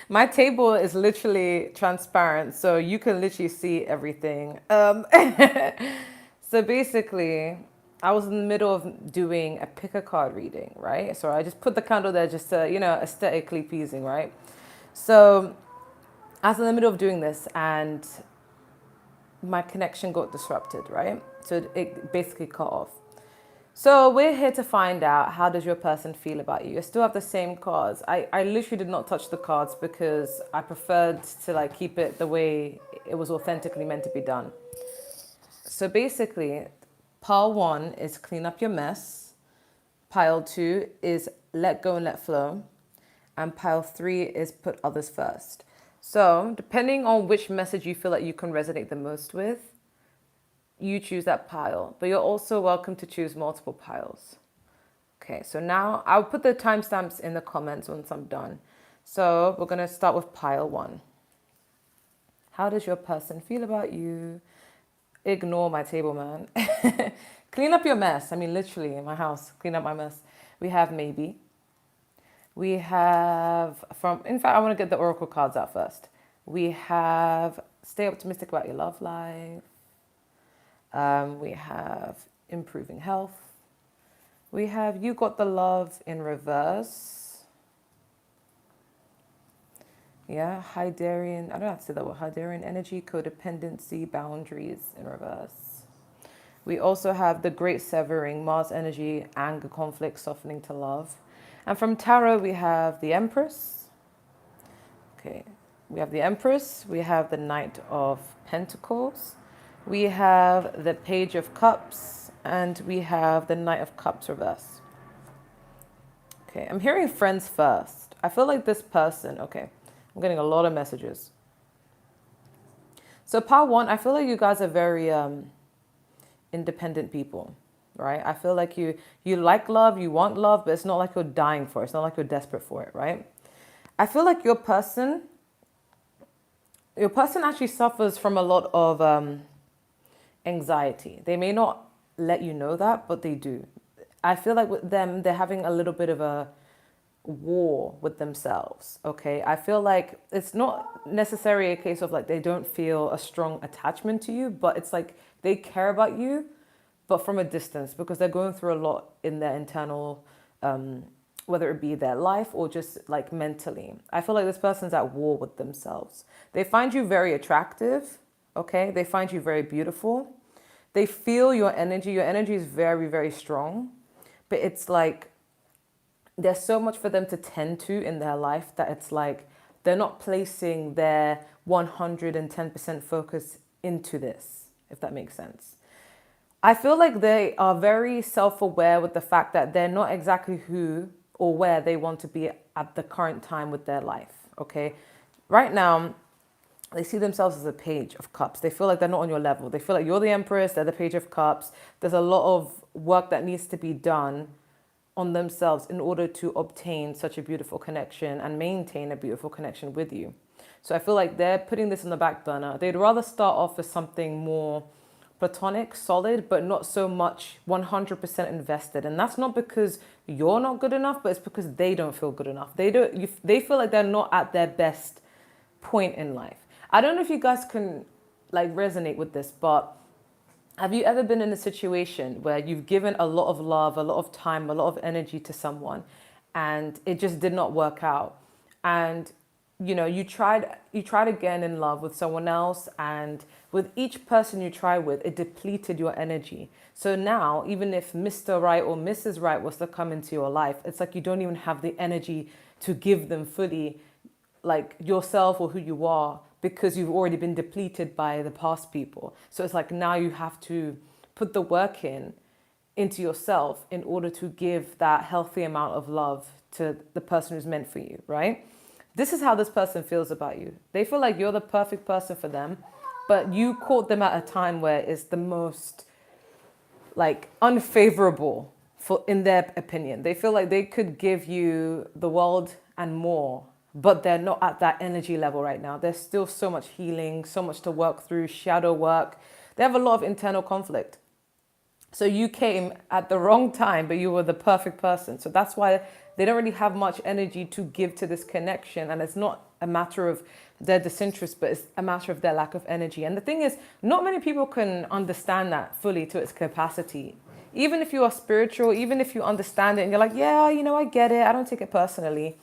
My table is literally transparent, so you can literally see everything. So basically, I was in the middle of doing a pick a card reading, right? So I just put the candle there just to, aesthetically pleasing, right? So I was in the middle of doing this and my connection got disrupted, right? So it basically cut off. So we're here to find out, how does your person feel about you? I still have the same cards. I literally did not touch the cards because I preferred to like keep it the way it was authentically meant to be done. So basically, pile one is clean up your mess. Pile two is let go and let flow. And pile three is put others first. So depending on which message you feel like you can resonate the most with, you choose that pile. But you're also welcome to choose multiple piles. Okay, so now I'll put the timestamps in the comments once I'm done. So we're going to start with pile one. How does your person feel about you? Ignore my table, man. Clean up your mess. I mean, literally, in my house, clean up my mess. We have maybe. We have in fact, I want to get the oracle cards out first. We have stay optimistic about your love life. We have improving health. We have you got the love in reverse. Yeah, Hydarian, I don't have to say that word, Hydarian energy, codependency, boundaries in reverse. We also have the great severing, Mars energy, anger, conflict, softening to love. And from tarot, we have the Empress. Okay, we have the Empress, we have the Knight of Pentacles, we have the Page of Cups, and we have the Knight of Cups reverse. Okay, I'm hearing friends first. I feel like this person, okay, I'm getting a lot of messages. So part one, I feel like you guys are very independent people, right? I feel like you like love, you want love, but it's not like you're dying for it. It's not like you're desperate for it, right? I feel like your person actually suffers from a lot of anxiety. They may not let you know that, but they do. I feel like with them, they're having a little bit of a war with themselves. Okay, I feel like it's not necessarily a case of like they don't feel a strong attachment to you, but it's like they care about you, but from a distance because they're going through a lot in their internal, whether it be their life or just like mentally. I feel like this person's at war with themselves. They find you very attractive. Okay, they find you very beautiful. They feel your energy. Your energy is very, very strong, but it's like there's so much for them to tend to in their life that it's like they're not placing their 110% focus into this, if that makes sense. I feel like they are very self aware with the fact that they're not exactly who or where they want to be at the current time with their life. Okay. Right now, they see themselves as a page of cups. They feel like they're not on your level. They feel like you're the empress, they're the page of cups. There's a lot of work that needs to be done on themselves in order to obtain such a beautiful connection and maintain a beautiful connection with you. So I feel like they're putting this in the back burner. They'd rather start off with something more platonic, solid, but not so much 100% invested. And that's not because you're not good enough, but it's because they don't feel good enough. They feel like they're not at their best point in life. I don't know if you guys can like resonate with this, but have you ever been in a situation where you've given a lot of love, a lot of time, a lot of energy to someone and it just did not work out? And you tried again in love with someone else, and with each person you try with, it depleted your energy. So now, even if Mr. Right or Mrs. Right was to come into your life, it's like you don't even have the energy to give them fully like yourself or who you are because you've already been depleted by the past people. So it's like now you have to put the work into yourself in order to give that healthy amount of love to the person who's meant for you, right? This is how this person feels about you. They feel like you're the perfect person for them, but you caught them at a time where it's the most like unfavorable for in their opinion. They feel like they could give you the world and more, but they're not at that energy level right now. There's still so much healing, so much to work through, shadow work. They have a lot of internal conflict. So you came at the wrong time, but you were the perfect person. So that's why they don't really have much energy to give to this connection. And it's not a matter of their disinterest, but it's a matter of their lack of energy. And the thing is, not many people can understand that fully to its capacity. Even if you are spiritual, even if you understand it and you're like, yeah, I get it, I don't take it personally.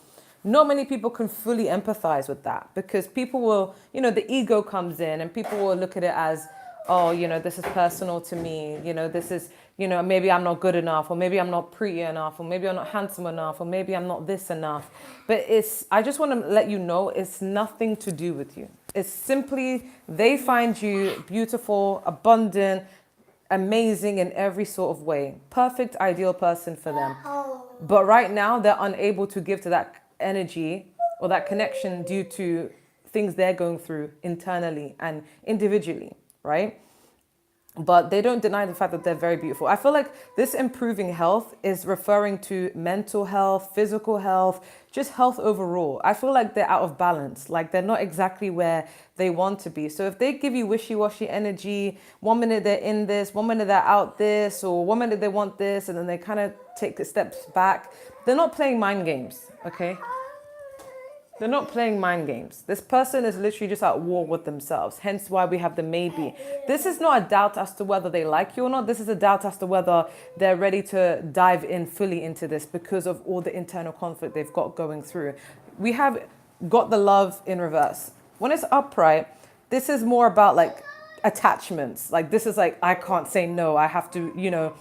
Not many people can fully empathize with that because people will, the ego comes in and people will look at it as, oh, this is personal to me. This is, maybe I'm not good enough, or maybe I'm not pretty enough, or maybe I'm not handsome enough, or maybe I'm not this enough. But I just want to let you know, it's nothing to do with you. It's simply they find you beautiful, abundant, amazing in every sort of way. Perfect, ideal person for them. But right now, they're unable to give to that energy or that connection due to things they're going through internally and individually, right? But they don't deny the fact that they're very beautiful. I feel like this improving health is referring to mental health, physical health, just health overall. I feel like they're out of balance, like they're not exactly where they want to be. So if they give you wishy-washy energy, 1 minute they're in this, 1 minute they're out this, or 1 minute they want this, and then they kind of take the steps back, they're not playing mind games, okay? They're not playing mind games. This person is literally just at war with themselves. Hence why we have the maybe. This is not a doubt as to whether they like you or not. This is a doubt as to whether they're ready to dive in fully into this because of all the internal conflict they've got going through. We have got the love in reverse. When it's upright, this is more about like attachments. Like this is like, I can't say no. I have to,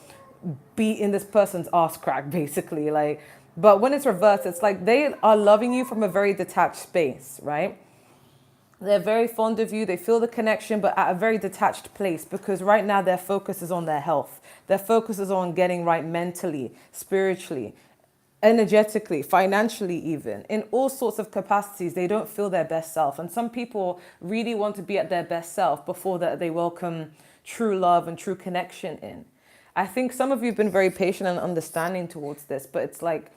be in this person's ass crack, basically. Like, but when it's reversed, it's like they are loving you from a very detached space, right? They're very fond of you. They feel the connection, but at a very detached place because right now their focus is on their health. Their focus is on getting right mentally, spiritually, energetically, financially, even in all sorts of capacities. They don't feel their best self. And some people really want to be at their best self before that they welcome true love and true connection in. I think some of you have been very patient and understanding towards this, but it's like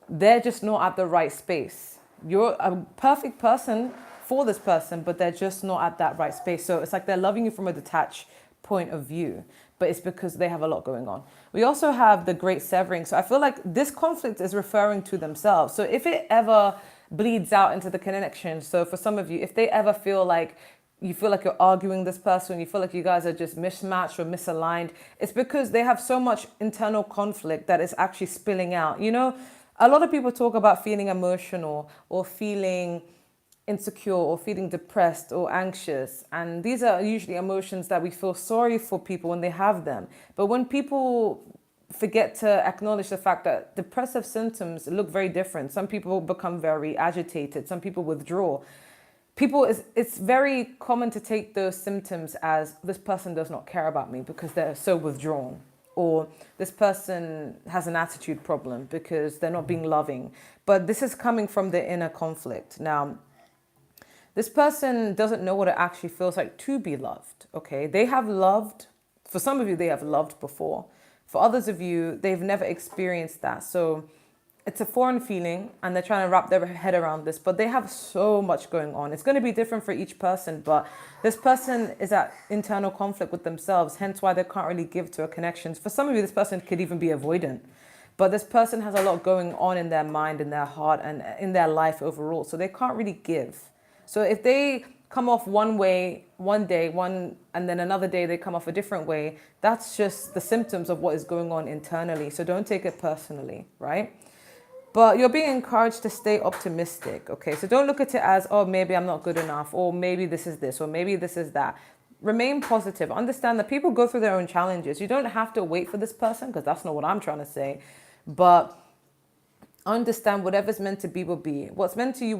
they're just not at the right space. You're a perfect person for this person, but they're just not at that right space. So it's like they're loving you from a detached point of view, but it's because they have a lot going on. We also have the great severing. So I feel like this conflict is referring to themselves. So if it ever bleeds out into the connection, so for some of you, if they ever feel like you feel like you're arguing this person, you feel like you guys are just mismatched or misaligned, it's because they have so much internal conflict that it's actually spilling out. A lot of people talk about feeling emotional or feeling insecure or feeling depressed or anxious. And these are usually emotions that we feel sorry for people when they have them. But when people forget to acknowledge the fact that depressive symptoms look very different. Some people become very agitated. Some people withdraw. It's very common to take those symptoms as this person does not care about me because they're so withdrawn, or this person has an attitude problem because they're not being loving. But this is coming from the inner conflict. Now, this person doesn't know what it actually feels like to be loved, okay? They have loved, for some of you, they have loved before. For others of you, they've never experienced that. So it's a foreign feeling and they're trying to wrap their head around this, but they have so much going on. It's going to be different for each person, but this person is at internal conflict with themselves, hence why they can't really give to a connection. For some of you, this person could even be avoidant, but this person has a lot going on in their mind, in their heart, and in their life overall, so they can't really give. So if they come off one way one day, and then another day they come off a different way, that's just the symptoms of what is going on internally. So don't take it personally, right? But you're being encouraged to stay optimistic, okay? So don't look at it as, oh, maybe I'm not good enough, or maybe this is this, or maybe this is that. Remain positive. Understand that people go through their own challenges. You don't have to wait for this person, because that's not what I'm trying to say. But understand whatever's meant to be will be. What's meant for you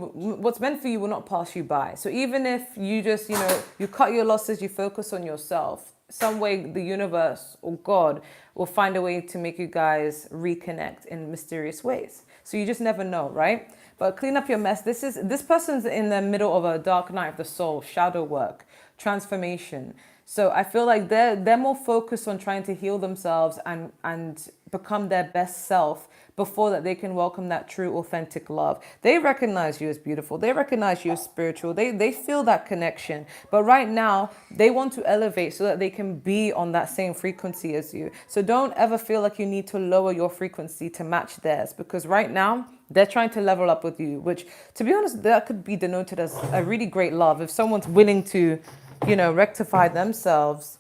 will not pass you by. So even if you just, you cut your losses, you focus on yourself, some way the universe or God will find a way to make you guys reconnect in mysterious ways. So you just never know, right? But clean up your mess. This person's in the middle of a dark night of the soul, shadow work, transformation. So I feel like they're more focused on trying to heal themselves and become their best self before that they can welcome that true authentic love. They recognize you as beautiful. They recognize you as spiritual. They feel that connection. But right now, they want to elevate so that they can be on that same frequency as you. So don't ever feel like you need to lower your frequency to match theirs, because right now they're trying to level up with you, which, to be honest, that could be denoted as a really great love. If someone's willing to, rectify themselves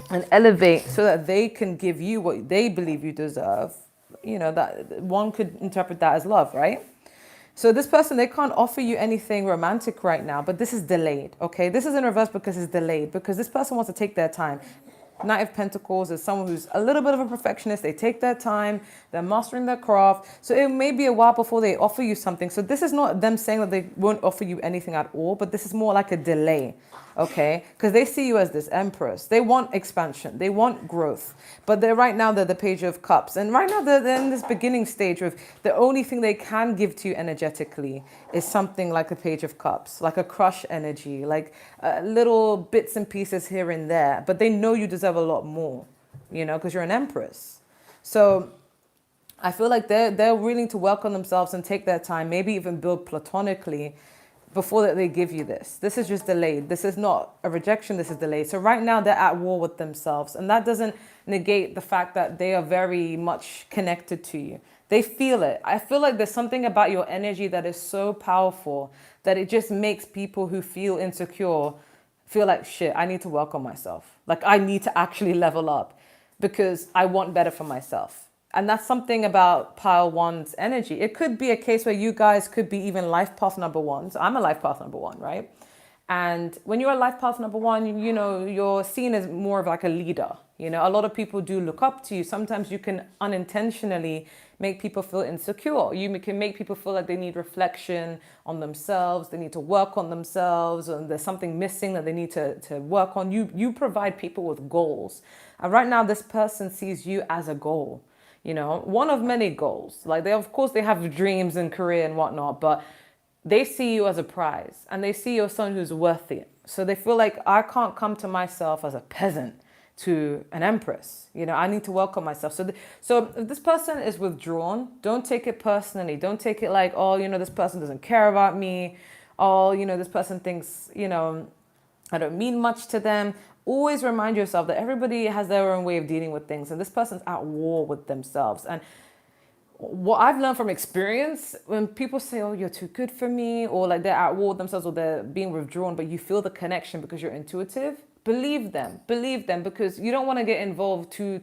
and elevate so that they can give you what they believe you deserve, that one could interpret that as love, right? So this person, they can't offer you anything romantic right now, but this is delayed, okay? This is in reverse because it's delayed, because this person wants to take their time. Knight of Pentacles is someone who's a little bit of a perfectionist. They take their time. They're mastering their craft. So it may be a while before they offer you something. So this is not them saying that they won't offer you anything at all, but this is more like a delay, okay? Because they see you as this empress. They want expansion. They want growth. But they're the Page of Cups. And right now they're in this beginning stage of the only thing they can give to you energetically is something like a Page of Cups, like a crush energy, like little bits and pieces here and there. But they know you deserve a lot more, because you're an empress. So I feel like they're willing to work on themselves and take their time, maybe even build platonically before that they give you this. This is just delayed. This is not a rejection. This is delayed. So right now they're at war with themselves, and that doesn't negate the fact that they are very much connected to you. They feel it. I feel like there's something about your energy that is so powerful that it just makes people who feel insecure feel like, shit, I need to work on myself. Like, I need to actually level up because I want better for myself. And that's something about pile one's energy. It could be a case where you guys could be even life path number ones. I'm a life path number one, right? And when you're a life path number one, you're seen as more of like a leader. A lot of people do look up to you. Sometimes you can unintentionally make people feel insecure. You can make people feel like they need reflection on themselves. They need to work on themselves, and there's something missing that they need to work on. You provide people with goals. And right now, this person sees you as a goal. One of many goals. Like of course they have dreams and career and whatnot, but they see you as a prize, and they see you're someone who's worthy. So they feel like, I can't come to myself as a peasant to an empress. I need to welcome myself. So if this person is withdrawn, don't take it personally. Don't take it like, oh, this person doesn't care about me. Oh, this person thinks, I don't mean much to them. Always remind yourself that everybody has their own way of dealing with things, and this person's at war with themselves. And what I've learned from experience, when people say, oh, you're too good for me, or like they're at war with themselves, or they're being withdrawn, but you feel the connection because you're intuitive, believe them, because you don't want to get involved too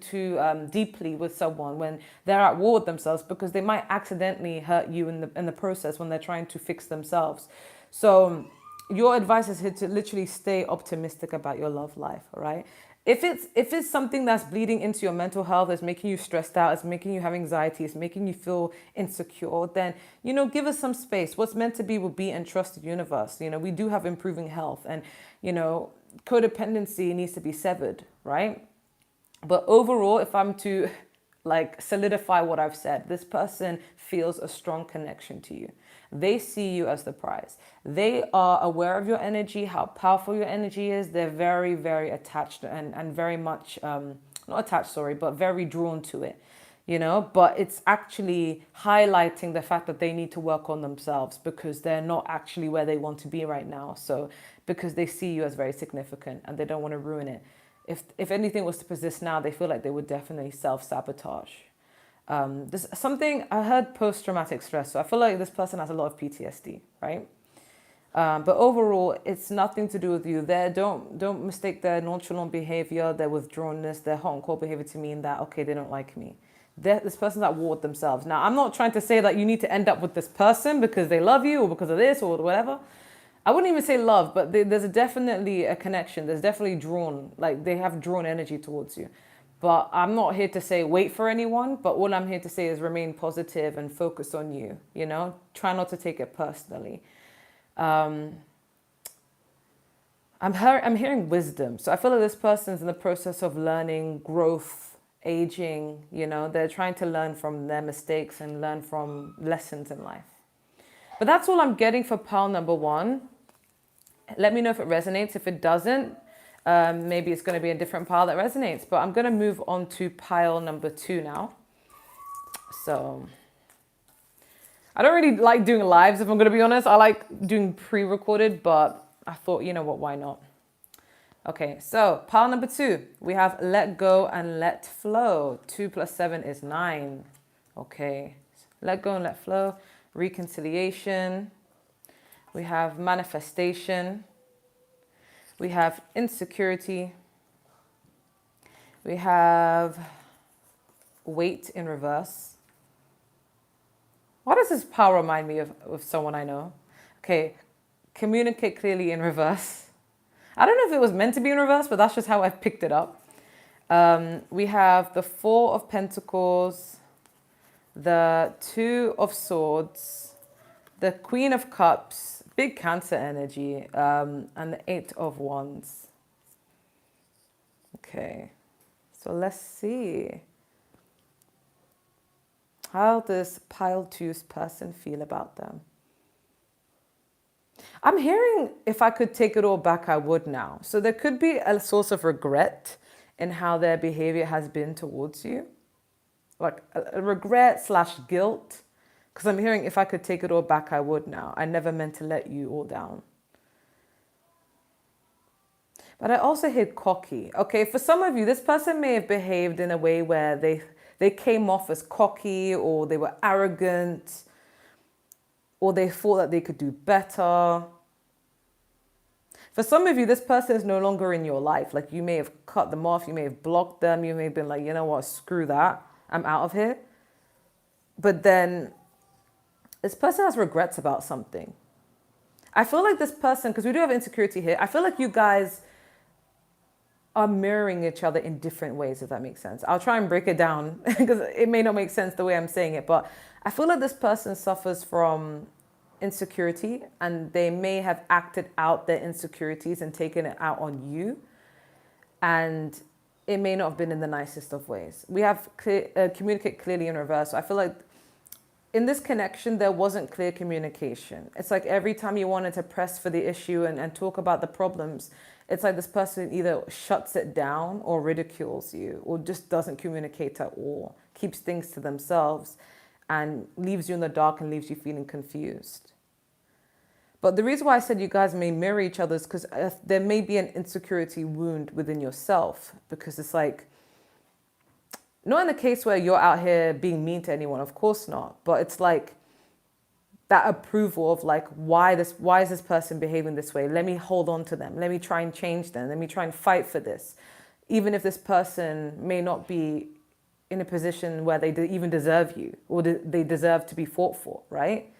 deeply with someone when they're at war with themselves, because they might accidentally hurt you in the process when they're trying to fix themselves. So your advice is here to literally stay optimistic about your love life, all right? If it's something that's bleeding into your mental health, it's making you stressed out, it's making you have anxiety, it's making you feel insecure, then, give us some space. What's meant to be will be, and trust the universe. We do have improving health, and, codependency needs to be severed, right? But overall, if I'm to solidify what I've said, this person feels a strong connection to you. They see you as the prize. They are aware of your energy, how powerful your energy is. They're very, very attached and very much, not attached, sorry, but very drawn to it, But it's actually highlighting the fact that they need to work on themselves, because they're not actually where they want to be right now. So because they see you as very significant and they don't want to ruin it. If anything was to persist now, they feel like they would definitely self-sabotage. There's something I heard, post-traumatic stress. So I feel like this person has a lot of PTSD, right? But overall, it's nothing to do with you. Don't mistake their nonchalant behavior, their withdrawnness, their hot and cold behavior to mean that, okay, they don't like me. This person's at war with themselves. Now, I'm not trying to say that you need to end up with this person because they love you or because of this or whatever. I wouldn't even say love, but there's definitely a connection. There's definitely they have drawn energy towards you. But I'm not here to say wait for anyone, but all I'm here to say is remain positive and focus on you, Try not to take it personally. I'm hearing wisdom. So I feel like this person's in the process of learning, growth, aging, They're trying to learn from their mistakes and learn from lessons in life. But that's all I'm getting for pile number one. Let me know if it resonates. If it doesn't, Maybe it's going to be a different pile that resonates, but I'm going to move on to pile number 2 now. So I don't really like doing lives, if I'm going to be honest. I like doing pre-recorded, but I thought, you know what, why not? Okay, so pile number 2, we have let go and let flow. 2 plus 7 is 9. Okay, let go and let flow. Reconciliation. We have manifestation. We have insecurity. We have weight in reverse. Why does this pile remind me of someone I know? Okay, communicate clearly in reverse. I don't know if it was meant to be in reverse, but that's just how I've picked it up. We have the 4 of Pentacles, the 2 of Swords, the Queen of Cups, big Cancer energy, and the 8 of Wands. Okay, so let's see. How does pile 2's person feel about them? I'm hearing if I could take it all back, I would now. So there could be a source of regret in how their behavior has been towards you. Like a regret / guilt. Because I'm hearing if I could take it all back, I would now. I never meant to let you all down. But I also hear cocky. Okay, for some of you, this person may have behaved in a way where they came off as cocky, or they were arrogant, or they thought that they could do better. For some of you, this person is no longer in your life. Like, you may have cut them off, you may have blocked them, you may have been like, you know what, screw that, I'm out of here. But then this person has regrets about something. I feel like this person, because we do have insecurity here, I feel like you guys are mirroring each other in different ways, if that makes sense. I'll try and break it down because it may not make sense the way I'm saying it, but I feel like this person suffers from insecurity, and they may have acted out their insecurities and taken it out on you, and it may not have been in the nicest of ways. We have communicate clearly in reverse. So I feel like in this connection, there wasn't clear communication. It's like every time you wanted to press for the issue and talk about the problems, it's like this person either shuts it down or ridicules you, or just doesn't communicate at all, keeps things to themselves, and leaves you in the dark and leaves you feeling confused. But the reason why I said you guys may mirror each other is because there may be an insecurity wound within yourself, because it's like, not in the case where you're out here being mean to anyone, of course not, but it's like that approval of like, why is this person behaving this way? Let me hold on to them. Let me try and change them. Let me try and fight for this. Even if this person may not be in a position where they even deserve you, or they deserve to be fought for, right?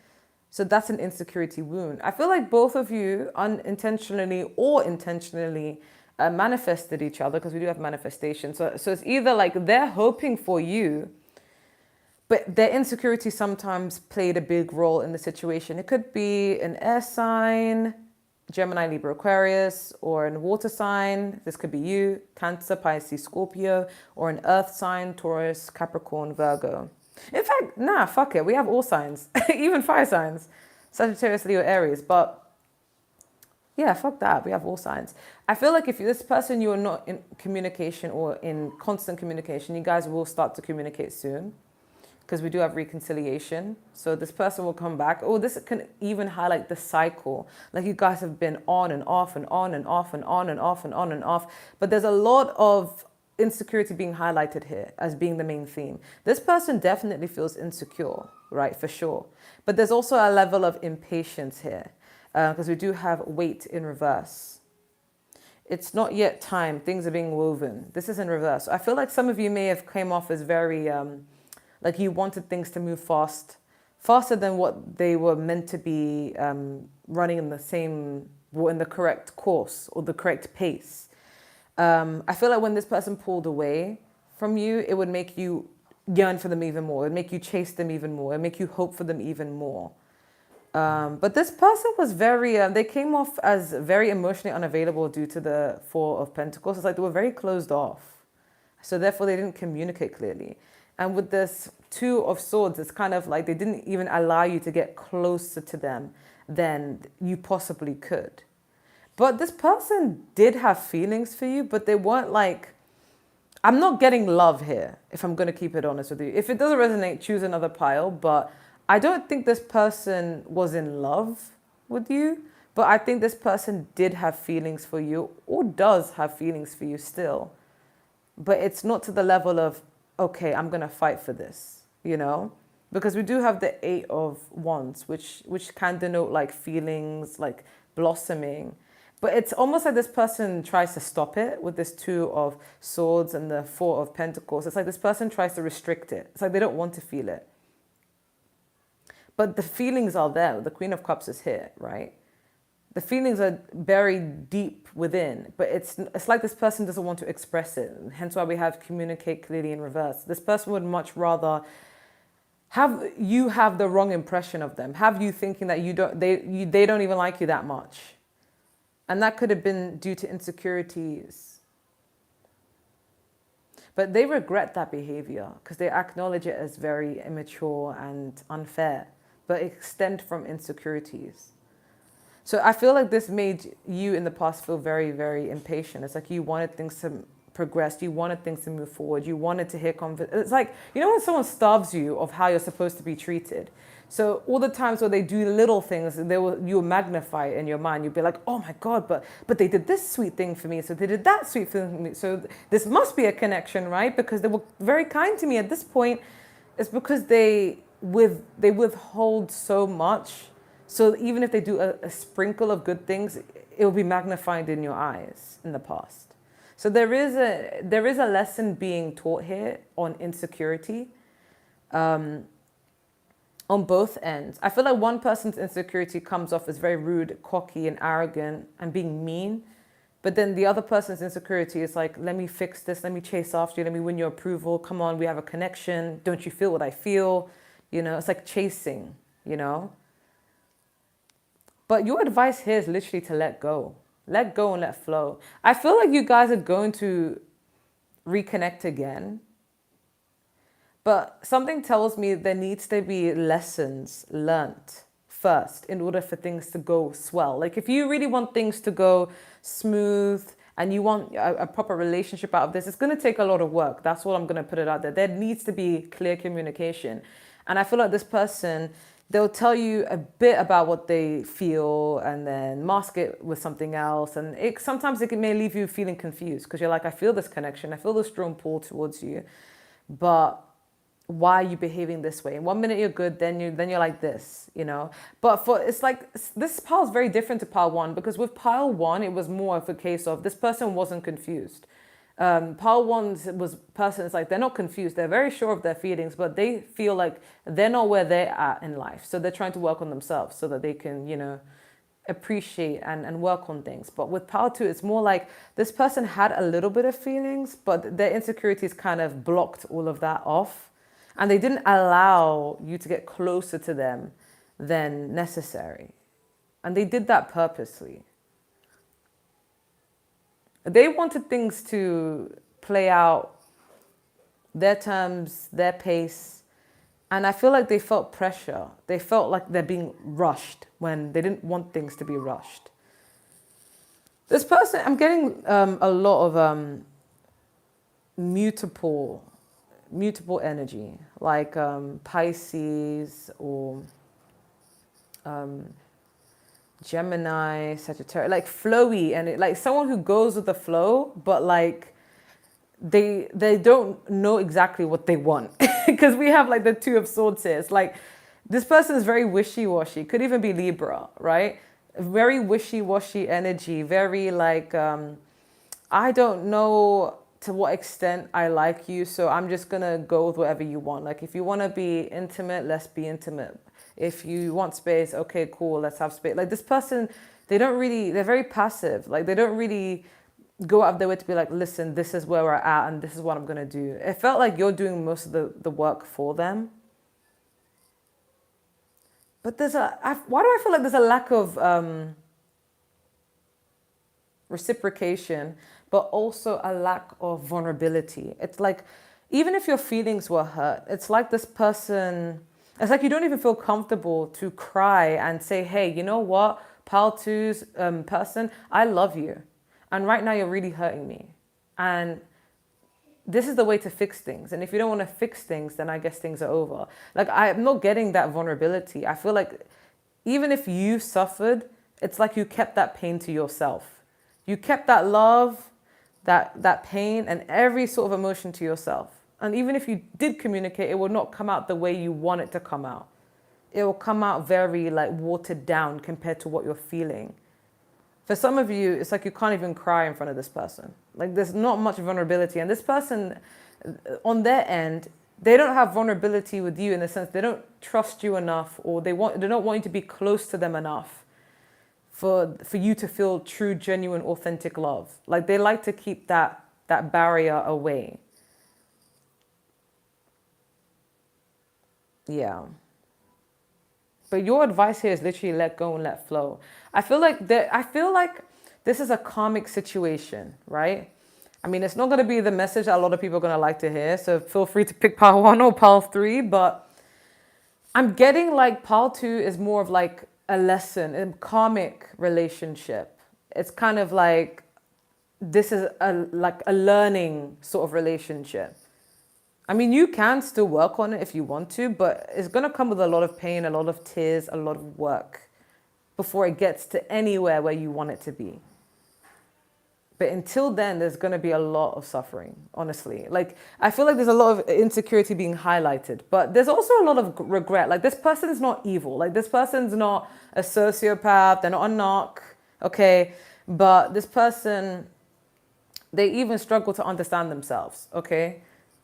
So that's an insecurity wound. I feel like both of you unintentionally or intentionally manifested each other, because we do have manifestation. So it's either like they're hoping for you, but their insecurity sometimes played a big role in the situation. It could be an air sign, Gemini, Libra, Aquarius, or a water sign. This could be you, Cancer, Pisces, Scorpio, or an earth sign, Taurus, Capricorn, Virgo. In fact, fuck it. We have all signs, even fire signs, Sagittarius, Leo, Aries. But yeah, fuck that. We have all signs. I feel like if this person, you are not in communication or in constant communication, you guys will start to communicate soon, because we do have reconciliation. So this person will come back. Oh, this can even highlight the cycle. Like, you guys have been on and off and on and off and on and off and on and off. But there's a lot of insecurity being highlighted here as being the main theme. This person definitely feels insecure, right? For sure. But there's also a level of impatience here, because we do have weight in reverse. It's not yet time. Things are being woven. This is in reverse. I feel like some of you may have came off as very... like you wanted things to move faster than what they were meant to be, running in the correct course or the correct pace. I feel like when this person pulled away from you, it would make you yearn for them even more. It would make you chase them even more. It would make you hope for them even more. But this person was they came off as very emotionally unavailable due to the 4 of Pentacles. It's like they were very closed off. So therefore they didn't communicate clearly. And with this 2 of Swords, it's kind of like they didn't even allow you to get closer to them than you possibly could. But this person did have feelings for you, but they weren't like, I'm not getting love here, if I'm going to keep it honest with you. If it doesn't resonate, choose another pile. But I don't think this person was in love with you. But I think this person did have feelings for you, or does have feelings for you still. But it's not to the level of, okay, I'm going to fight for this, you know? Because we do have the Eight of Wands, which can denote like feelings, like blossoming. But it's almost like this person tries to stop it with this Two of Swords and the Four of Pentacles. It's like this person tries to restrict it. It's like they don't want to feel it. But the feelings are there. The Queen of Cups is here, right? The feelings are buried deep within, but it's like this person doesn't want to express it. Hence why we have communicate clearly in reverse. This person would much rather have you have the wrong impression of them, have you thinking that they don't even like you that much. And that could have been due to insecurities. But they regret that behavior because they acknowledge it as very immature and unfair, but extend from insecurities. So I feel like this made you in the past feel very, very impatient. It's like you wanted things to progress. You wanted things to move forward. You wanted to hear It's like, you know when someone starves you of how you're supposed to be treated? So all the times where they do little things, you will magnify it in your mind. You'll be like, oh my God, but they did this sweet thing for me. So they did that sweet thing for me. So this must be a connection, right? Because they were very kind to me at this point. It's because they withhold so much. So even if they do a sprinkle of good things, it will be magnified in your eyes in the past. So there is a lesson being taught here on insecurity, on both ends. I feel like one person's insecurity comes off as very rude, cocky, and arrogant, and being mean. But then the other person's insecurity is like, let me fix this, let me chase after you, let me win your approval. Come on, we have a connection. Don't you feel what I feel? You know, it's like chasing, you know. But your advice here is literally to let go. Let go and let flow. I feel like you guys are going to reconnect again. But something tells me there needs to be lessons learnt first in order for things to go swell. Like if you really want things to go smooth and you want a proper relationship out of this, it's going to take a lot of work. That's what I'm going to put it out there. There needs to be clear communication. And I feel like this person, they'll tell you a bit about what they feel and then mask it with something else. And sometimes it may leave you feeling confused because you're like, I feel this connection. I feel this strong pull towards you. But why are you behaving this way? And 1 minute you're good, then you're like this, you know. But it's like this pile is very different to pile one, because with pile one, it was more of a case of this person wasn't confused. Pile one's person is like, they're not confused. They're very sure of their feelings, but they feel like they're not where they're at in life. So they're trying to work on themselves so that they can, you know, appreciate and work on things. But with pile two, it's more like this person had a little bit of feelings, but their insecurities kind of blocked all of that off. And they didn't allow you to get closer to them than necessary. And they did that purposely. They wanted things to play out their terms, their pace. And I feel like they felt pressure. They felt like they're being rushed when they didn't want things to be rushed. This person, I'm getting a lot of mutable energy, like Pisces or Gemini, Sagittarius, like flowy, and like someone who goes with the flow, but like they don't know exactly what they want. Because we have like the Two of Swords here. It's like this person is very wishy-washy. Could even be Libra, right? Very wishy-washy energy. Very like I don't know to what extent I like you, so I'm just gonna go with whatever you want. Like if you want to be intimate, let's be intimate. If you want space, okay, cool, let's have space. Like this person, they're very passive. Like they don't really go out of their way to be like, listen, this is where we're at and this is what I'm going to do. It felt like you're doing most of the work for them. But why do I feel like there's a lack of reciprocation, but also a lack of vulnerability? It's like, even if your feelings were hurt, it's like this person, it's like you don't even feel comfortable to cry and say, hey, you know what? Pal two's person, I love you. And right now you're really hurting me. And this is the way to fix things. And if you don't want to fix things, then I guess things are over. Like, I'm not getting that vulnerability. I feel like even if you suffered, it's like you kept that pain to yourself. You kept that love, that pain, and every sort of emotion to yourself. And even if you did communicate, it will not come out the way you want it to come out. It will come out very like watered down compared to what you're feeling. For some of you, it's like you can't even cry in front of this person. Like, there's not much vulnerability. And this person, on their end, they don't have vulnerability with you in the sense they don't trust you enough, or they don't want you to be close to them enough for you to feel true, genuine, authentic love. Like, they like to keep that barrier away. Yeah. But your advice here is literally let go and let flow. I feel like this is a karmic situation, right? I mean, it's not going to be the message that a lot of people are going to like to hear. So feel free to pick pile 1 or pile 3. But I'm getting like pile 2 is more of like a lesson, a karmic relationship. It's kind of like this is like a learning sort of relationship. I mean, you can still work on it if you want to, but it's going to come with a lot of pain, a lot of tears, a lot of work before it gets to anywhere where you want it to be. But until then, there's going to be a lot of suffering, honestly. Like, I feel like there's a lot of insecurity being highlighted, but there's also a lot of regret. Like, this person is not evil. Like, this person's not a sociopath. They're not a narc, okay? But this person, they even struggle to understand themselves, okay?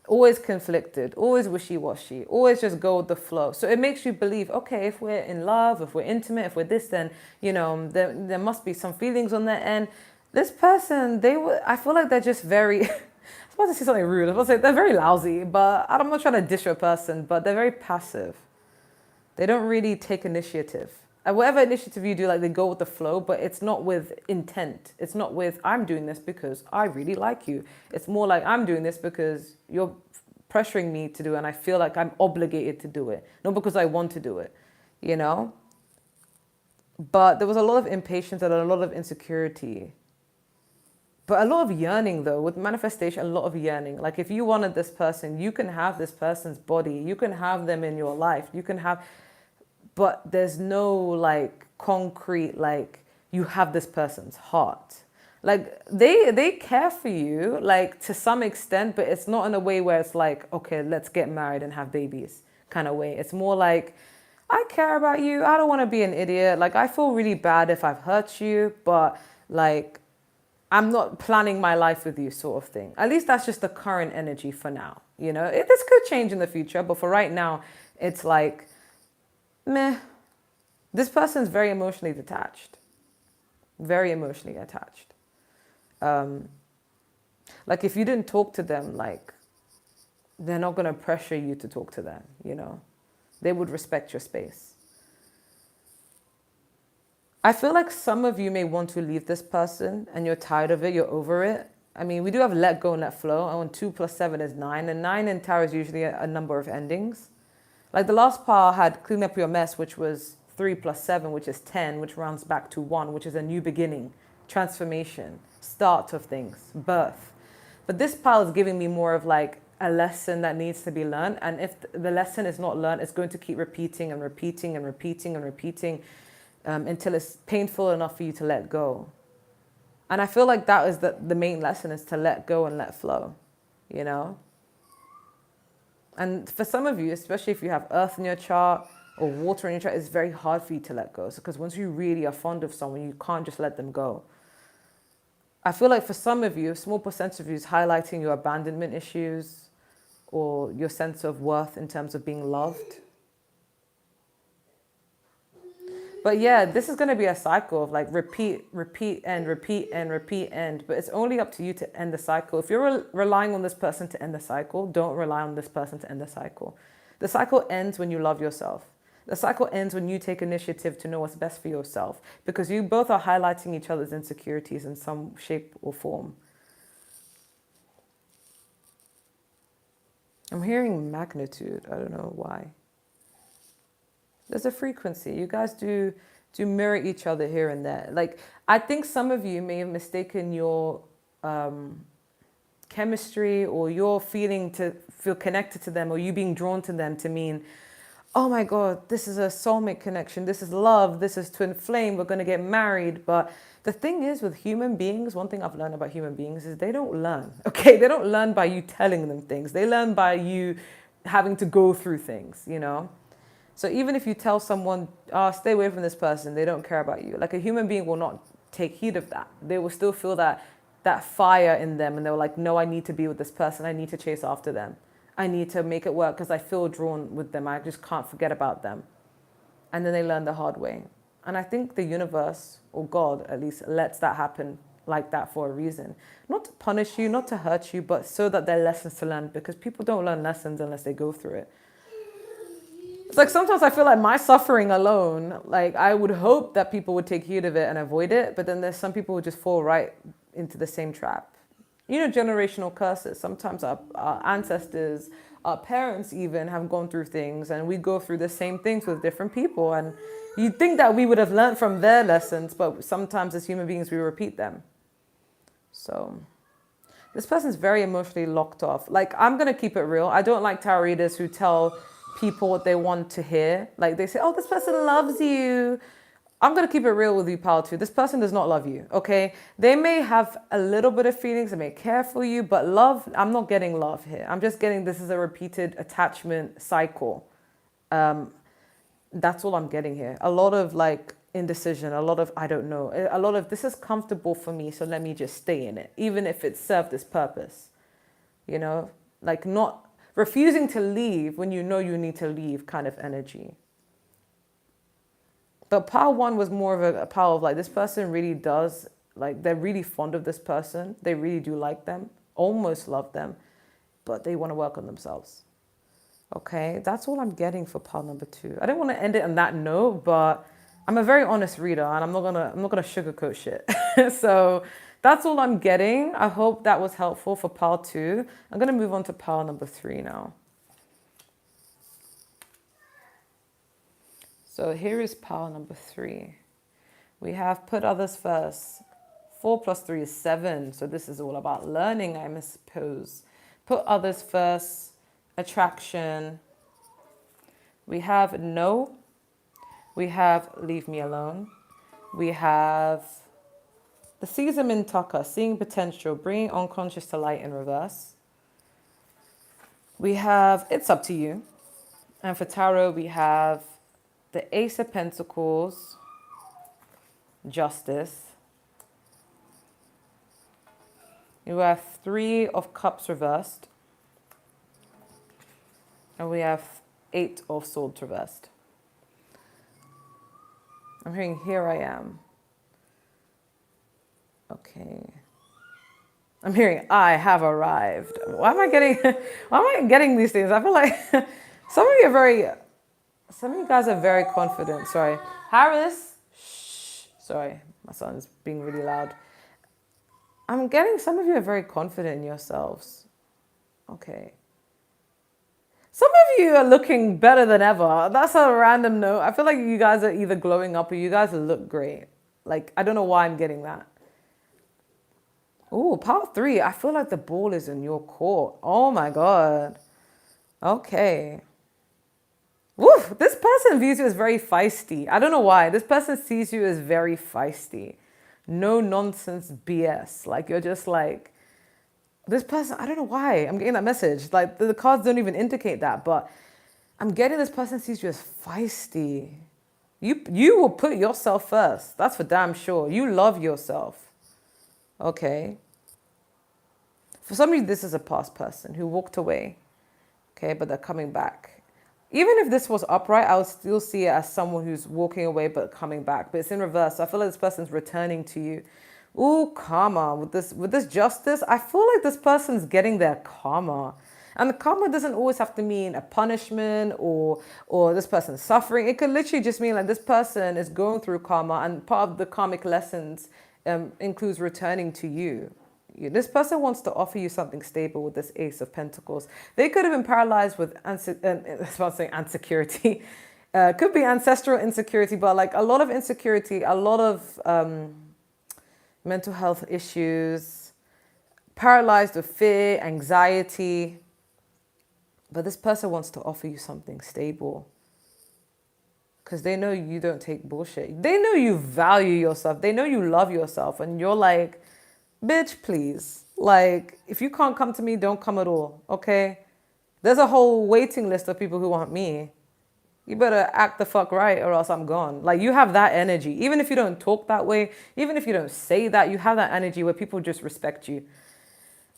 Always conflicted, always wishy-washy, always just go with the flow. So it makes you believe, okay, if we're in love, if we're intimate, if we're this, then, you know, there must be some feelings on their end. This person, I feel like they're just very, I was about to say something rude. I was about to say they're very lousy, but I'm not trying to dish a person, but they're very passive. They don't really take initiative. And whatever initiative you do, like, they go with the flow, but it's not with intent. It's not with, I'm doing this because I really like you. It's more like, I'm doing this because you're pressuring me to do it and I feel like I'm obligated to do it, not because I want to do it, you know? But there was a lot of impatience and a lot of insecurity. But a lot of yearning, though, with manifestation, a lot of yearning. Like, if you wanted this person, you can have this person's body. You can have them in your life. You can have... But there's no like concrete, like, you have this person's heart. Like, they care for you, like, to some extent, but it's not in a way where it's like, okay, let's get married and have babies kind of way. It's more like, I care about you. I don't want to be an idiot. Like, I feel really bad if I've hurt you, but like, I'm not planning my life with you sort of thing. At least that's just the current energy for now. You know, this could change in the future, but for right now, it's like, meh. This person's very emotionally detached. Very emotionally attached. Like, if you didn't talk to them, like, they're not going to pressure you to talk to them, you know? They would respect your space. I feel like some of you may want to leave this person and you're tired of it, you're over it. I mean, we do have let go and let flow. And 2 + 7 is 9. And 9 in tarot is usually a number of endings. Like, the last pile had clean up your mess, which was 3 + 7, which is 10, which rounds back to 1, which is a new beginning, transformation, start of things, birth. But this pile is giving me more of like a lesson that needs to be learned. And if the lesson is not learned, it's going to keep repeating and repeating and repeating and repeating until it's painful enough for you to let go. And I feel like that is the main lesson, is to let go and let flow, you know? And for some of you, especially if you have earth in your chart or water in your chart, it's very hard for you to let go. Because once you really are fond of someone, you can't just let them go. I feel like for some of you, a small percentage of you is highlighting your abandonment issues or your sense of worth in terms of being loved. But yeah, this is going to be a cycle of like repeat, end, repeat, end, repeat, end. But it's only up to you to end the cycle. If you're relying on this person to end the cycle, don't rely on this person to end the cycle. The cycle ends when you love yourself. The cycle ends when you take initiative to know what's best for yourself, because you both are highlighting each other's insecurities in some shape or form. I'm hearing magnitude. I don't know why. There's a frequency. You guys do to mirror each other here and there. Like, I think some of you may have mistaken your chemistry or your feeling to feel connected to them or you being drawn to them to mean, oh my God, this is a soulmate connection. This is love. This is twin flame. We're going to get married. But the thing is with human beings, one thing I've learned about human beings is they don't learn. Okay. They don't learn by you telling them things. They learn by you having to go through things, you know? So even if you tell someone, oh, stay away from this person, they don't care about you. Like a human being will not take heed of that. They will still feel that fire in them. And they're like, no, I need to be with this person. I need to chase after them. I need to make it work because I feel drawn with them. I just can't forget about them. And then they learn the hard way. And I think the universe, or God at least, lets that happen like that for a reason. Not to punish you, not to hurt you, but so that there are lessons to learn, because people don't learn lessons unless they go through it. It's like sometimes I feel like my suffering alone, like I would hope that people would take heed of it and avoid it, but then there's some people who just fall right into the same trap. You know, generational curses. Sometimes our ancestors, our parents even have gone through things, and we go through the same things with different people. And you'd think that we would have learned from their lessons, but sometimes as human beings, we repeat them. So this person's very emotionally locked off. Like, I'm going to keep it real. I don't like tarot readers who tell people what they want to hear. Like they say, oh, this person loves you. I'm going to keep it real with you, pal, too. This person does not love you, okay? They may have a little bit of feelings, they may care for you, but love, I'm not getting love here. I'm just getting this is a repeated attachment cycle. That's all I'm getting here. A lot of like indecision, a lot of, I don't know, a lot of this is comfortable for me, so let me just stay in it, even if it served this purpose. You know, like not refusing to leave when you know you need to leave kind of energy. But pile one was more of a pile of like, this person really does, like they're really fond of this person. They really do like them, almost love them, but they want to work on themselves. Okay, that's all I'm getting for pile number 2. I don't want to end it on that note, but I'm a very honest reader and I'm not gonna sugarcoat shit. So that's all I'm getting. I hope that was helpful for pile 2. I'm gonna move on to pile number 3 now. So here is pile number 3. We have put others first. 4 plus 3 is 7. So this is all about learning, I suppose. Put others first. Attraction. We have no. We have leave me alone. We have the Caesar Mintaka, seeing potential, bringing unconscious to light in reverse. We have it's up to you. And for tarot, we have the Ace of Pentacles, Justice. You have 3 of Cups reversed. And we have 8 of Swords reversed. I'm hearing here I am. Okay. I'm hearing I have arrived. Why am I getting these things? I feel like some of you guys are very confident. Sorry. Harris. Shh. Sorry. My son's being really loud. I'm getting some of you are very confident in yourselves. Okay. Some of you are looking better than ever. That's a random note. I feel like you guys are either glowing up or you guys look great. Like, I don't know why I'm getting that. Ooh, part 3. I feel like the ball is in your court. Oh my God. Okay. Woo, this person views you as very feisty. I don't know why. This person sees you as very feisty. No nonsense BS. Like, you're just like, this person, I don't know why I'm getting that message. Like, the cards don't even indicate that, but I'm getting this person sees you as feisty. You will put yourself first. That's for damn sure. You love yourself. Okay. For some of you, this is a past person who walked away. Okay, but they're coming back. Even if this was upright, I would still see it as someone who's walking away but coming back. But it's in reverse. So I feel like this person's returning to you. Ooh, karma. With this justice, I feel like this person's getting their karma. And the karma doesn't always have to mean a punishment or this person's suffering. It could literally just mean like this person is going through karma, and part of the karmic lessons includes returning to you. This person wants to offer you something stable with this Ace of Pentacles. They could have been paralyzed with insecurity. Could be ancestral insecurity, but like a lot of insecurity, a lot of mental health issues, paralyzed with fear, anxiety. But this person wants to offer you something stable because they know you don't take bullshit. They know you value yourself. They know you love yourself. And you're like, bitch, please. Like, if you can't come to me, don't come at all, okay? There's a whole waiting list of people who want me. You better act the fuck right or else I'm gone. Like, you have that energy. Even if you don't talk that way, even if you don't say that, you have that energy where people just respect you.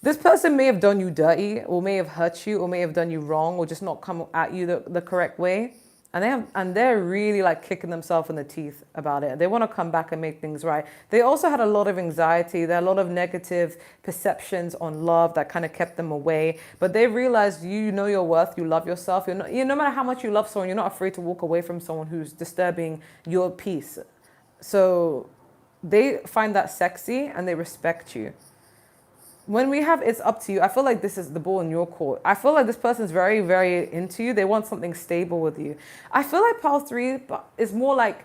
This person may have done you dirty or may have hurt you or may have done you wrong or just not come at you the correct way. And they're really like kicking themselves in the teeth about it. They want to come back and make things right. They also had a lot of anxiety. There are a lot of negative perceptions on love that kind of kept them away. But they realized you know your worth, you love yourself. No matter how much you love someone, you're not afraid to walk away from someone who's disturbing your peace. So they find that sexy and they respect you. When we have it's up to you, I feel like this is the ball in your court. I feel like this person's very, very into you. They want something stable with you. I feel like pile 3 is more like,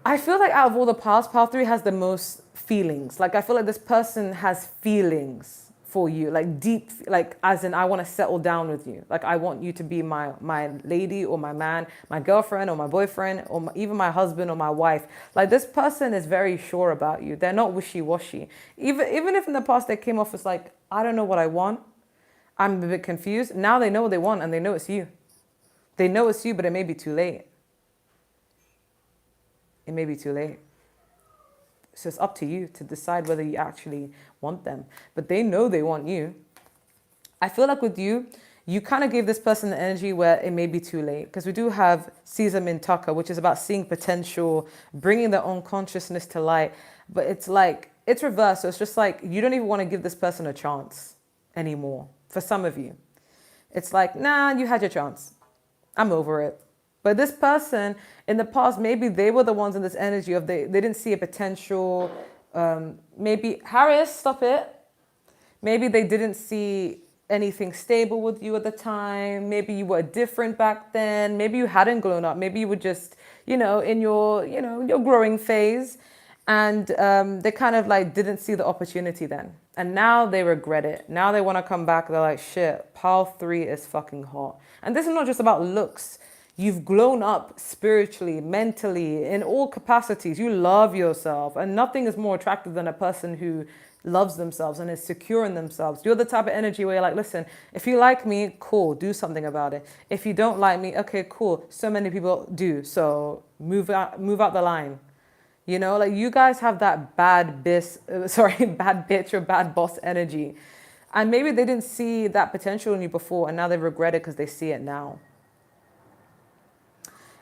I feel like out of all the piles, pile 3 has the most feelings. Like, I feel like this person has feelings for you, like deep, like as in I want to settle down with you. Like, I want you to be my lady or my man, my girlfriend or my boyfriend or even my husband or my wife. Like, this person is very sure about you. They're not wishy-washy. Even if in the past they came off as like, I don't know what I want, I'm a bit confused. Now they know what they want and they know it's you. They know it's you, but it may be too late. It may be too late. So it's up to you to decide whether you actually want them. But they know they want you. I feel like with you, you kind of gave this person the energy where it may be too late. Because we do have Caesar Mintaka, which is about seeing potential, bringing their own consciousness to light. But it's like, it's reversed. So it's just like, you don't even want to give this person a chance anymore. For some of you. It's like, nah, you had your chance. I'm over it. But this person in the past, maybe they were the ones in this energy of they didn't see a potential. Maybe, Harris, stop it. Maybe they didn't see anything stable with you at the time. Maybe you were different back then. Maybe you hadn't grown up. Maybe you were just, in your growing phase. And they kind of like didn't see the opportunity then. And now they regret it. Now they want to come back. They're like, shit, pile 3 is fucking hot. And this is not just about looks. You've grown up spiritually, mentally, in all capacities. You love yourself. And nothing is more attractive than a person who loves themselves and is secure in themselves. You're the type of energy where you're like, listen, if you like me, cool, do something about it. If you don't like me, okay, cool. So many people do. So move out the line. Like you guys have that bad bitch or bad boss energy. And maybe they didn't see that potential in you before and now they regret it because they see it now.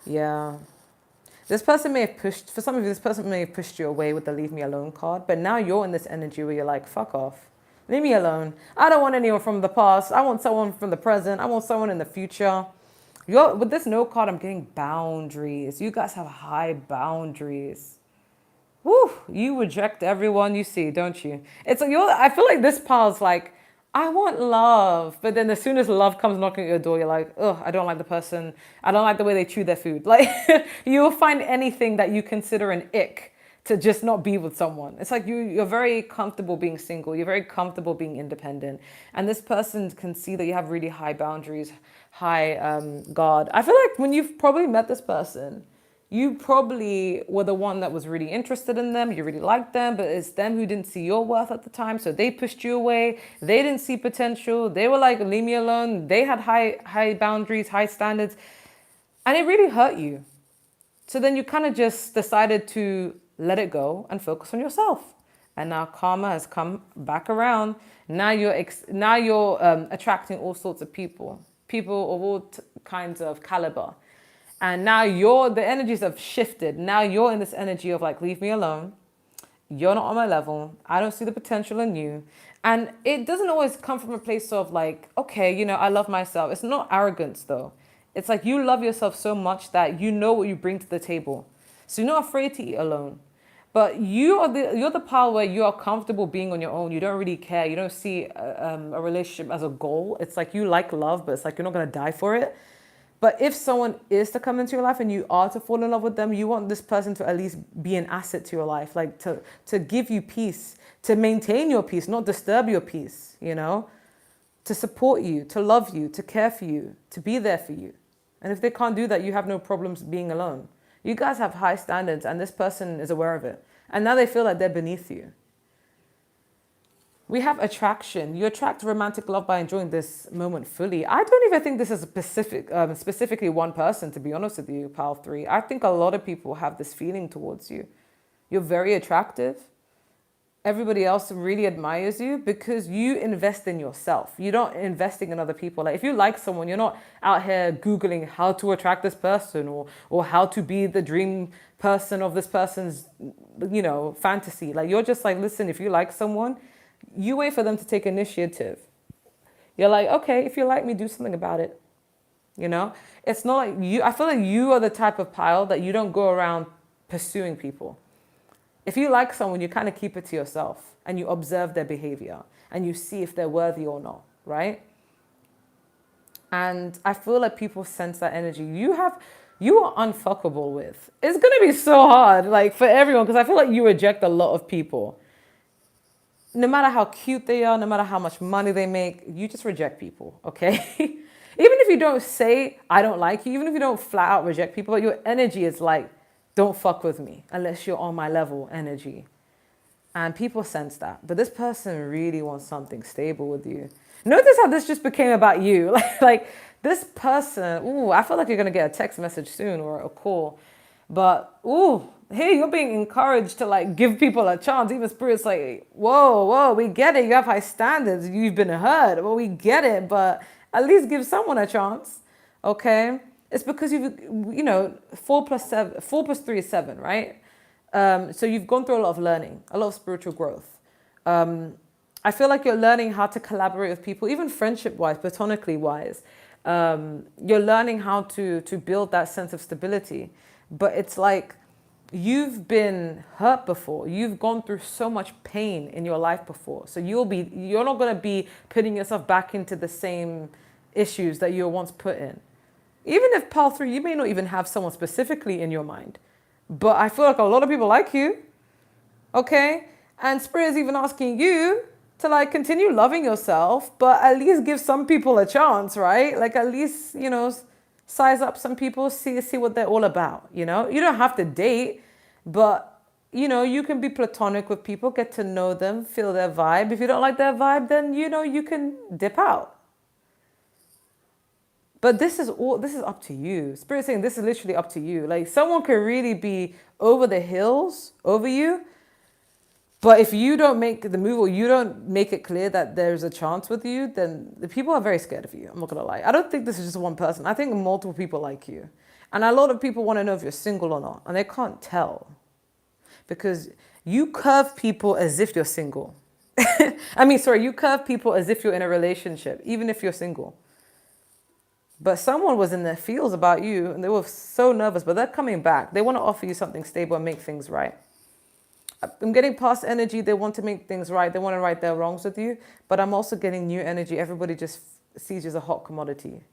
Yeah. This person may have pushed, for some of you, this person may have pushed you away with the leave me alone card, but now you're in this energy where you're like, fuck off. Leave me alone. I don't want anyone from the past. I want someone from the present. I want someone in the future. With this no card, I'm getting boundaries. You guys have high boundaries. Woo, you reject everyone you see, don't you? I feel like this pile's like, I want love. But then as soon as love comes knocking at your door, you're like, oh, I don't like the person. I don't like the way they chew their food. Like, you'll find anything that you consider an ick to just not be with someone. It's like you're very comfortable being single. You're very comfortable being independent. And this person can see that you have really high boundaries, high guard. I feel like when you've probably met this person, you probably were the one that was really interested in them. You really liked them, but it's them who didn't see your worth at the time. So they pushed you away. They didn't see potential. They were like, leave me alone. They had high boundaries, high standards. And it really hurt you. So then you kind of just decided to let it go and focus on yourself. And now karma has come back around. Now you're attracting all sorts of people of all kinds of caliber. And now the energies have shifted. Now you're in this energy of like, leave me alone. You're not on my level. I don't see the potential in you. And it doesn't always come from a place of like, okay, I love myself. It's not arrogance though. It's like you love yourself so much that you know what you bring to the table. So you're not afraid to eat alone. But you're the pile where you are comfortable being on your own. You don't really care. You don't see a relationship as a goal. It's like you like love, but it's like you're not going to die for it. But if someone is to come into your life and you are to fall in love with them, you want this person to at least be an asset to your life, like to give you peace, to maintain your peace, not disturb your peace, you know, to support you, to love you, to care for you, to be there for you. And if they can't do that, you have no problems being alone. You guys have high standards and this person is aware of it. And now they feel like they're beneath you. We have attraction. You attract romantic love by enjoying this moment fully. I don't even think this is specifically one person, to be honest with you, Pile 3. I think a lot of people have this feeling towards you. You're very attractive. Everybody else really admires you because you invest in yourself. You're not investing in other people. Like if you like someone, you're not out here Googling how to attract this person or how to be the dream person of this person's, you know, fantasy. Like you're just like, listen, if you like someone, you wait for them to take initiative. You're like, okay, if you like me, do something about it. You know, it's not like you, I feel like you are the type of Pile that you don't go around pursuing people. If you like someone, you kind of keep it to yourself and you observe their behavior and you see if they're worthy or not, right? And I feel like people sense that energy. You are unfuckable with. It's going to be so hard, like for everyone, because I feel like you reject a lot of people. No matter how cute they are, no matter how much money they make, you just reject people, okay? Even if you don't say, I don't like you, even if you don't flat out reject people, but your energy is like, don't fuck with me unless you're on my level energy. And people sense that. But this person really wants something stable with you. Notice how this just became about you. Like this person, ooh, I feel like you're going to get a text message soon or a call. But, ooh, hey, you're being encouraged to like give people a chance. Even Spirit's like, whoa, we get it. You have high standards. You've been hurt. Well, we get it. But at least give someone a chance. Okay? It's because you know, 4 plus 3 is 7, right? So you've gone through a lot of learning, a lot of spiritual growth. I feel like you're learning how to collaborate with people, even friendship-wise, platonically-wise. You're learning how to build that sense of stability. But it's like you've been hurt before. You've gone through so much pain in your life before. So you're not going to be putting yourself back into the same issues that you were once put in. Even if Pile 3, you may not even have someone specifically in your mind. But I feel like a lot of people like you. Okay? And Spirit is even asking you to like continue loving yourself, but at least give some people a chance, right? Like at least, you know, size up some people, see what they're all about, you know? You don't have to date, but, you know, you can be platonic with people, get to know them, feel their vibe. If you don't like their vibe, then, you know, you can dip out. But this is up to you. Spirit's saying this is literally up to you. Like someone could really be over the hills over you, but if you don't make the move or you don't make it clear that there's a chance with you, then the people are very scared of you. I'm not gonna lie. I don't think this is just one person. I think multiple people like you. And a lot of people want to know if you're single or not, and they can't tell. Because you curve people as if you're single. You curve people as if you're in a relationship, even if you're single. But someone was in their feels about you and they were so nervous, but they're coming back. They want to offer you something stable and make things right. I'm getting past energy. They want to make things right. They want to right their wrongs with you. But I'm also getting new energy. Everybody just sees you as a hot commodity.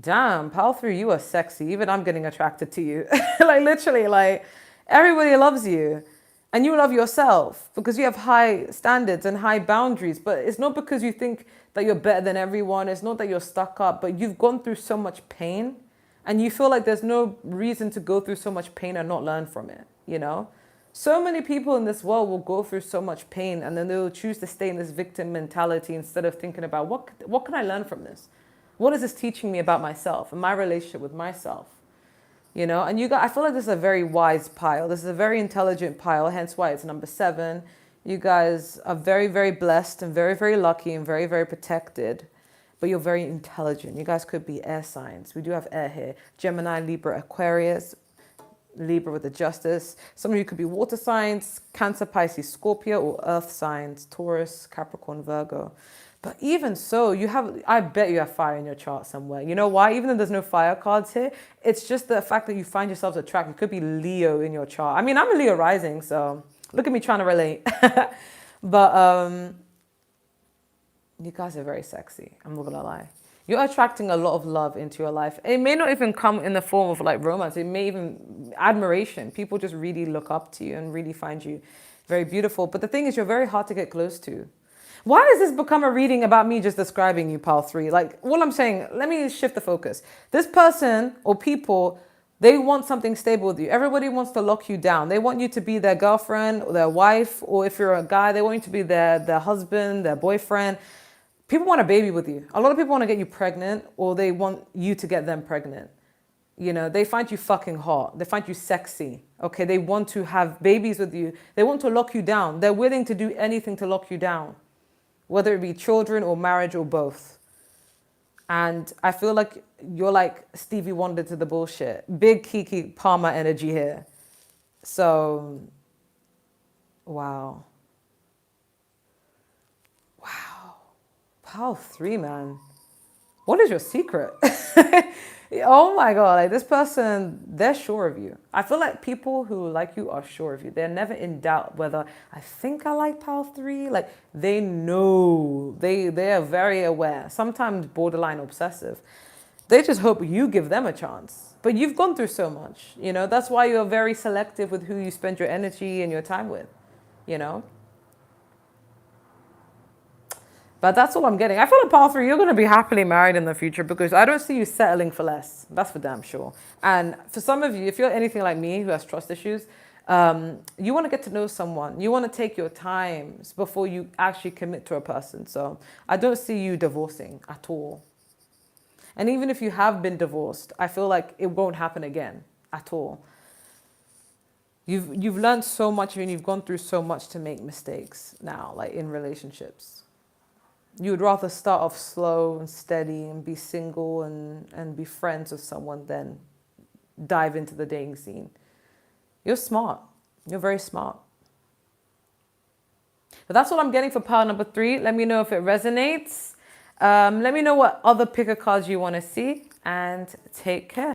Damn, Pile 3, you are sexy. Even I'm getting attracted to you. Like literally, like everybody loves you. And you love yourself because you have high standards and high boundaries. But it's not because you think that you're better than everyone. It's not that you're stuck up, but you've gone through so much pain and you feel like there's no reason to go through so much pain and not learn from it, you know? So many people in this world will go through so much pain and then they'll choose to stay in this victim mentality instead of thinking about what can I learn from this? What is this teaching me about myself and my relationship with myself? You know, and I feel like this is a very wise Pile. This is a very intelligent Pile, hence why it's number 7. You guys are very, very blessed and very, very lucky and very, very protected. But you're very intelligent. You guys could be air signs. We do have air here. Gemini, Libra, Aquarius, Libra with the Justice. Some of you could be water signs, Cancer, Pisces, Scorpio, or earth signs, Taurus, Capricorn, Virgo. But even so, I bet you have fire in your chart somewhere. You know why? Even though there's no fire cards here, it's just the fact that you find yourselves attracted. It could be Leo in your chart. I mean, I'm a Leo rising, so look at me trying to relate. But you guys are very sexy. I'm not gonna lie. You're attracting a lot of love into your life. It may not even come in the form of like romance. It may even admiration. People just really look up to you and really find you very beautiful. But the thing is, you're very hard to get close to. Why has this become a reading about me just describing you, pile three? Like, all I'm saying, let me shift the focus. This person or people, they want something stable with you. Everybody wants to lock you down. They want you to be their girlfriend or their wife, or if you're a guy, they want you to be their husband, their boyfriend. People want a baby with you. A lot of people want to get you pregnant, or they want you to get them pregnant. You know, they find you fucking hot. They find you sexy. Okay, they want to have babies with you. They want to lock you down. They're willing to do anything to lock you down, whether it be children or marriage or both. And I feel like you're like Stevie Wonder to the bullshit. Big Kiki Palmer energy here. So, wow. Wow. Pile three, man. What is your secret? Oh my God, like this person, they're sure of you. I feel like people who like you are sure of you. They're never in doubt whether I think I like pile three. Like they know, they are very aware, sometimes borderline obsessive. They just hope you give them a chance. But you've gone through so much, you know, that's why you're very selective with who you spend your energy and your time with, you know? But that's all I'm getting. I feel like pile three, you're going to be happily married in the future because I don't see you settling for less. That's for damn sure. And for some of you, if you're anything like me who has trust issues, you want to get to know someone. You want to take your time before you actually commit to a person. So I don't see you divorcing at all. And even if you have been divorced, I feel like it won't happen again at all. You've learned so much and you've gone through so much to make mistakes now, like in relationships. You would rather start off slow and steady and be single and be friends with someone than dive into the dating scene. You're smart. You're very smart. But that's what I'm getting for pile number three. Let me know if it resonates. Let me know what other picker cards you want to see, and take care.